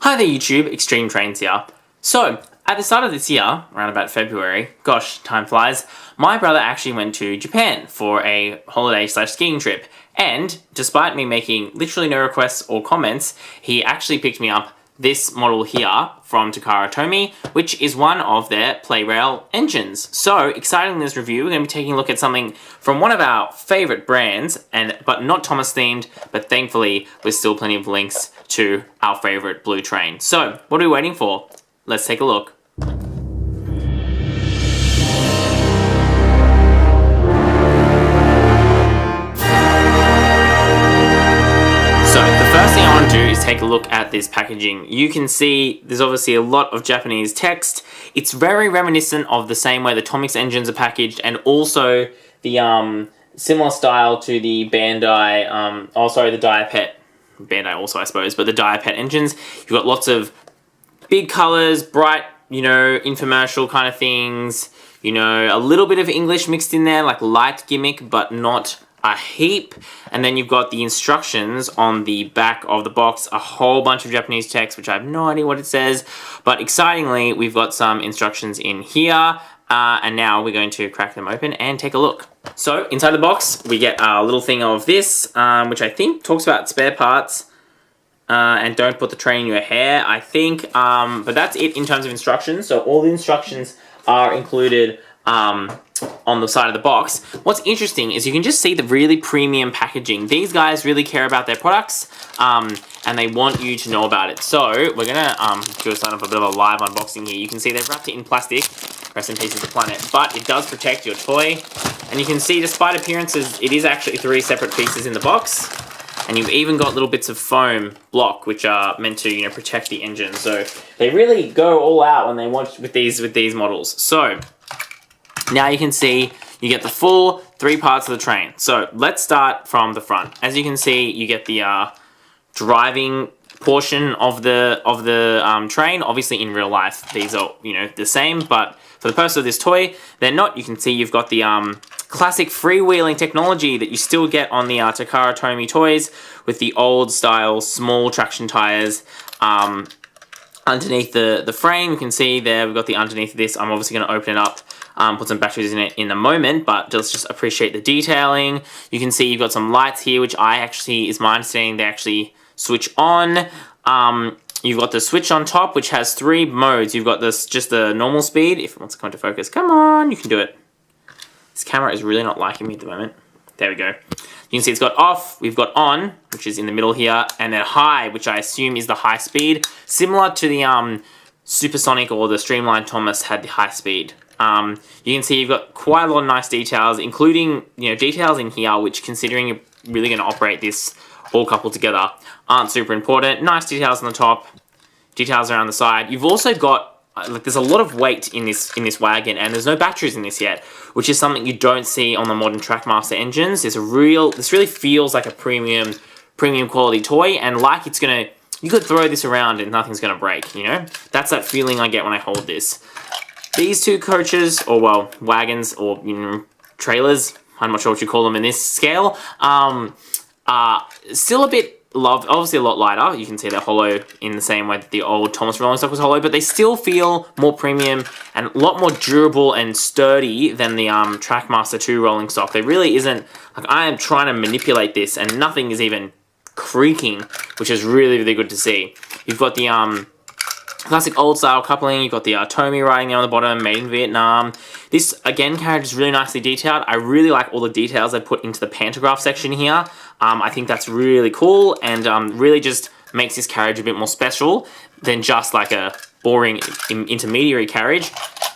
Hi there YouTube, XtremeTrainz here. So, at the start of this year, around about February, gosh, time flies, my brother actually went to Japan for a holiday/skiing trip. And, despite me making literally no requests or comments, he actually picked me up this model here from TOMY, which is one of their Plarail engines. So, exciting in this review, we're going to be taking a look at something from one of our favourite brands, but not Thomas themed, but thankfully, with still plenty of links to our favourite blue train. So, what are we waiting for? Let's take a look. So, the first thing I want to do is take a look at this packaging. You can see there's obviously a lot of Japanese text. It's very reminiscent of the same way the Tomix engines are packaged, and also the similar style to the Bandai, the Diapet. Bandai also, I suppose, but the Diapet engines. You've got lots of big colours, bright, infomercial kind of things. A little bit of English mixed in there, like light gimmick, but not a heap. And then you've got the instructions on the back of the box, a whole bunch of Japanese text, which I have no idea what it says. But excitingly, we've got some instructions in here. And now we're going to crack them open and take a look. So, inside the box, we get a little thing of this, which I think talks about spare parts. And don't put the train in your hair, I think. But that's it in terms of instructions. So, all the instructions are included on the side of the box. What's interesting is you can just see the really premium packaging. These guys really care about their products, and they want you to know about it. So, we're gonna do a bit of a live unboxing here. You can see they've wrapped it in plastic. Rest in peace of the planet. But it does protect your toy. And you can see, despite appearances, it is actually 3 separate pieces in the box. And you've even got little bits of foam block, which are meant to, protect the engine. So they really go all out when they want with these models. So now you can see you get the full 3 parts of the train. So let's start from the front. As you can see, you get the driving portion of the train. Obviously, in real life, these are the same, but for the purpose of this toy, they're not. You can see you've got the classic freewheeling technology that you still get on the TOMY toys, with the old style small traction tires underneath the frame. You can see there we've got the underneath of this. I'm obviously going to open it up, put some batteries in it in a moment, but let's just appreciate the detailing. You can see you've got some lights here, which is my understanding, they actually switch on. You've got the switch on top, which has 3 modes. You've got just the normal speed. If it wants to come to focus, come on, you can do it. This camera is really not liking me at the moment. There we go. You can see it's got off, we've got on, which is in the middle here, and then high, which I assume is the high speed. Similar to the Supersonic or the Streamlined Thomas had the high speed. You can see you've got quite a lot of nice details, including details in here, which, considering you're really going to operate this all coupled together, aren't super important. Nice details on the top, details around the side. You've also got there's a lot of weight in this wagon, and there's no batteries in this yet, which is something you don't see on the modern Trackmaster engines. This really feels like a premium quality toy, and like you could throw this around and nothing's gonna break. That's that feeling I get when I hold this. These 2 coaches, or well, wagons, or trailers, I'm not sure what you call them in this scale, still a bit loved, obviously a lot lighter. You can see they're hollow in the same way that the old Thomas rolling stock was hollow, but they still feel more premium and a lot more durable and sturdy than the Trackmaster 2 rolling stock. There really isn't, I am trying to manipulate this and nothing is even creaking, which is really, really good to see. You've got the classic old style coupling. You've got the TOMY writing there on the bottom, made in Vietnam. This, again, Carriage is really nicely detailed. I really like all the details they put into the pantograph section here. I think that's really cool, and really just makes this carriage a bit more special than just like a boring intermediary carriage.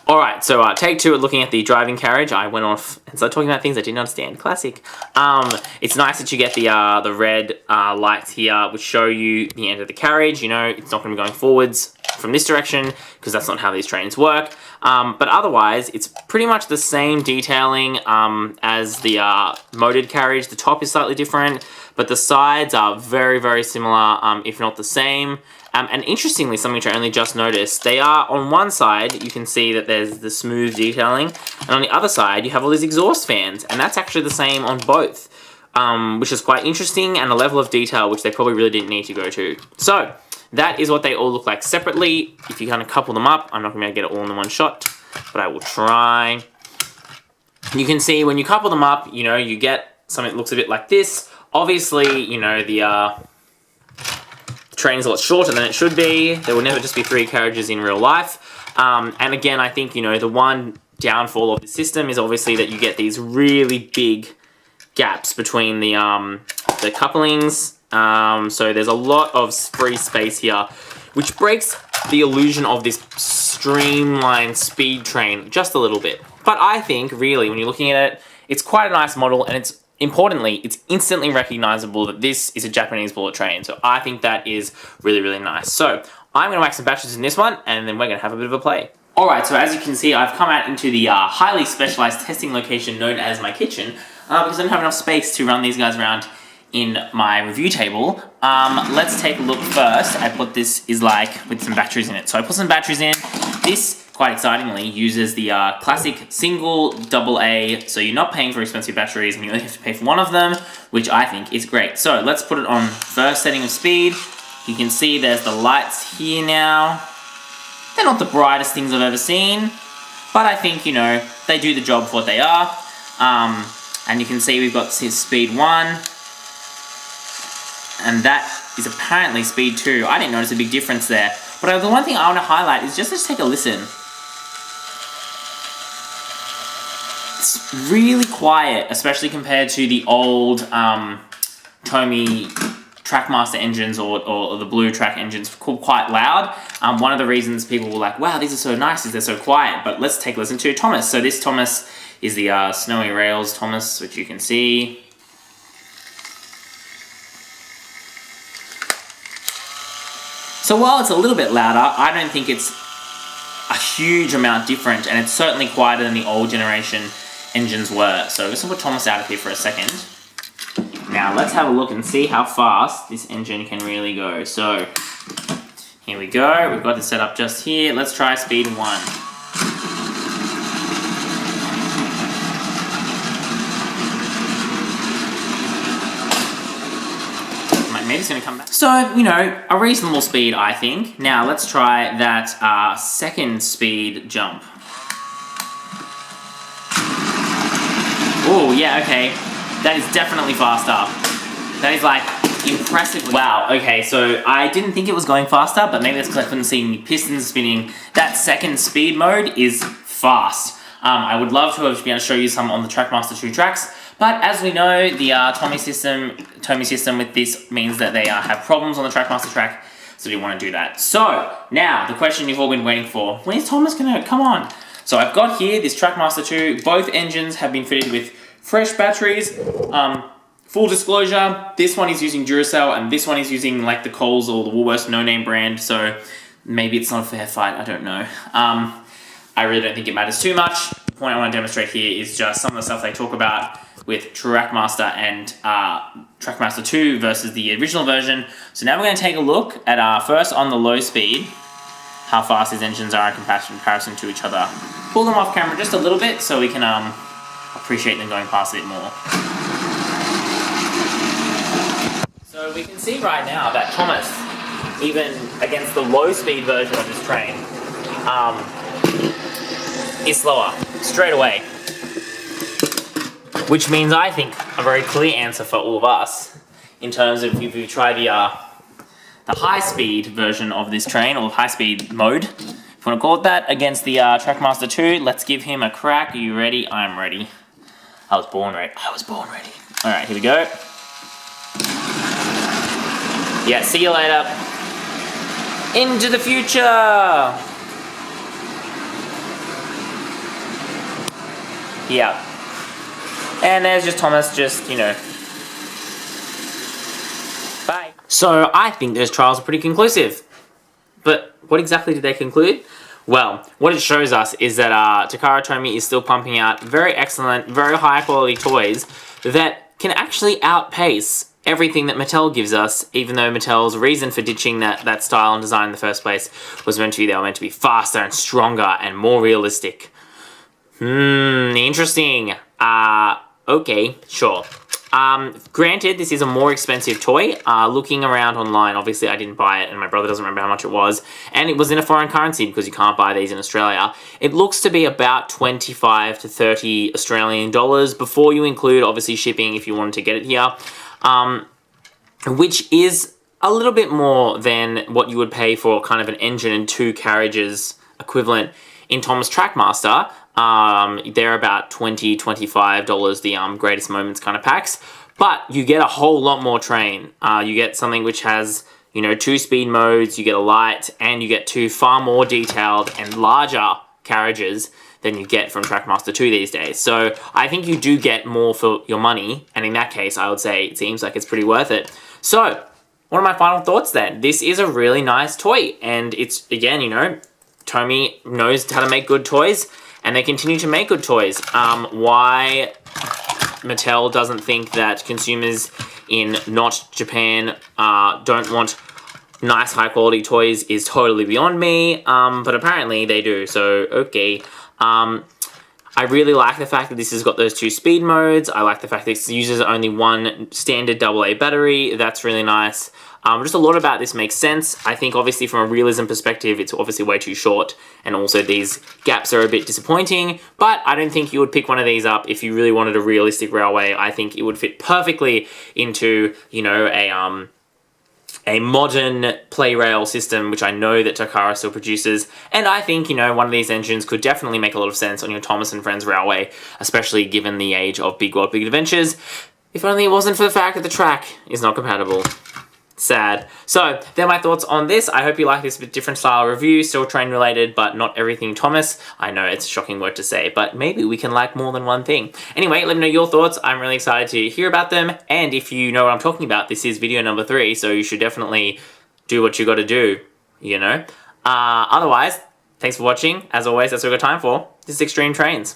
Alright, so take 2 at looking at the driving carriage. I went off and started talking about things I didn't understand. Classic. It's nice that you get the red lights here, which show you the end of the carriage. It's not going to be going forwards from this direction, because that's not how these trains work. But otherwise, it's pretty much the same detailing as the motored carriage. The top is slightly different, but the sides are very, very similar, if not the same. And interestingly, something which I only just noticed, they are on one side, you can see that there's the smooth detailing, and on the other side, you have all these exhaust fans, and that's actually the same on both, which is quite interesting, and a level of detail which they probably really didn't need to go to. So, that is what they all look like separately. If you kind of couple them up, I'm not going to be able to get it all in one shot, but I will try. You can see when you couple them up, you know, you get something that looks a bit like this. Obviously, you know, the train's a lot shorter than it should be. There will never just be 3 carriages in real life. And again, I think, you know, the one downfall of the system is obviously that you get these really big gaps between the couplings. So there's a lot of free space here, which breaks the illusion of this streamlined speed train just a little bit. But I think, really, when you're looking at it, it's quite a nice model, and it's importantly, it's instantly recognizable that this is a Japanese bullet train. So I think that is really, really nice. So I'm going to whack some batteries in this one, and then we're going to have a bit of a play. Alright, so as you can see, I've come out into the highly specialized testing location known as my kitchen, because I don't have enough space to run these guys around in my review table. Let's take a look first at what this is like with some batteries in it. So I put some batteries in. This, quite excitingly, uses the classic single AA, so you're not paying for expensive batteries and you only have to pay for one of them, which I think is great. So let's put it on first setting of speed. You can see there's the lights here now. They're not the brightest things I've ever seen, but I think, you know, they do the job for what they are. And you can see we've got speed 1, and that is apparently speed 2. I didn't notice a big difference there. But the one thing I want to highlight is just take a listen. It's really quiet, especially compared to the old TOMY Trackmaster engines or the Blue Track engines, quite loud. One of the reasons people were like, wow, these are so nice, is they're so quiet. But let's take a listen to Thomas. So this Thomas is the Snowy Rails Thomas, which you can see. So while it's a little bit louder, I don't think it's a huge amount different, and it's certainly quieter than the old generation engines were. So I'm just going to put Thomas out of here for a second. Now let's have a look and see how fast this engine can really go. So here we go, we've got this set up just here. Let's try speed 1. Maybe it's going to come back. So, you know, a reasonable speed, I think. Now, let's try that second speed jump. Oh, yeah, okay. That is definitely faster. That is, like, impressive. Wow, okay, so I didn't think it was going faster, but maybe that's because I couldn't see any pistons spinning. That second speed mode is fast. I would love to have been able to show you some on the Trackmaster 2 tracks, but as we know, the TOMY system with this means that they have problems on the Trackmaster track, so we want to do that. So, now, the question you've all been waiting for. When is Thomas going to come on? So I've got here this Trackmaster 2. Both engines have been fitted with fresh batteries. Full disclosure, this one is using Duracell, and this one is using like the Coles or the Woolworths no-name brand, so maybe it's not a fair fight, I don't know. I really don't think it matters too much. The point I want to demonstrate here is just some of the stuff they talk about with Trackmaster and Trackmaster 2 versus the original version. So now we're going to take a look at first on the low speed, how fast these engines are in comparison to each other. Pull them off camera just a little bit so we can appreciate them going past a bit more. So we can see right now that Thomas, even against the low speed version of this train, is slower straight away. Which means I think a very clear answer for all of us in terms of if you try the high speed version of this train, or high speed mode, if you want to call it that, against the Trackmaster 2. Let's give him a crack. Are you ready? I'm ready. I was born ready. Alright, here we go. Yeah, see you later. Into the future! Yeah. And there's just Thomas, just, you know. Bye. So, I think those trials are pretty conclusive. But what exactly did they conclude? Well, what it shows us is that Takara Tomy is still pumping out very excellent, very high quality toys that can actually outpace everything that Mattel gives us, even though Mattel's reason for ditching that style and design in the first place was they were meant to be faster and stronger and more realistic. Interesting. Okay, sure. Granted, this is a more expensive toy. Looking around online, obviously I didn't buy it and my brother doesn't remember how much it was. And it was in a foreign currency because you can't buy these in Australia. It looks to be about 25 to 30 Australian dollars before you include, obviously, shipping if you wanted to get it here. Which is a little bit more than what you would pay for kind of an engine and 2 carriages equivalent in Thomas Trackmaster. They're about $20, $25, the Greatest Moments kind of packs. But you get a whole lot more train. You get something which has, you know, 2 speed modes, you get a light, and you get 2 far more detailed and larger carriages than you get from Trackmaster 2 these days. So I think you do get more for your money, and in that case, I would say it seems like it's pretty worth it. So, what are my final thoughts then? This is a really nice toy, and it's, again, you know, TOMY knows how to make good toys, and they continue to make good toys. Why Mattel doesn't think that consumers in not Japan don't want nice high quality toys is totally beyond me, but apparently they do, so okay. I really like the fact that this has got those 2 speed modes. I like the fact that this uses only 1 standard AA battery. That's really nice. Just a lot about this makes sense. I think obviously from a realism perspective, it's obviously way too short, and also these gaps are a bit disappointing, but I don't think you would pick one of these up if you really wanted a realistic railway. I think it would fit perfectly into, you know, a modern Plarail system, which I know that Takara still produces, and I think, you know, one of these engines could definitely make a lot of sense on your Thomas and Friends Railway, especially given the age of Big World Big Adventures, if only it wasn't for the fact that the track is not compatible. Sad. So, they're my thoughts on this. I hope you like this bit different style review, still train related, but not everything Thomas. I know it's a shocking word to say, but maybe we can like more than one thing. Anyway, let me know your thoughts. I'm really excited to hear about them, and if you know what I'm talking about, this is video number 3, so you should definitely do what you gotta do, you know? Otherwise, thanks for watching. As always, that's what we've got time for. This is XtremeTrainz.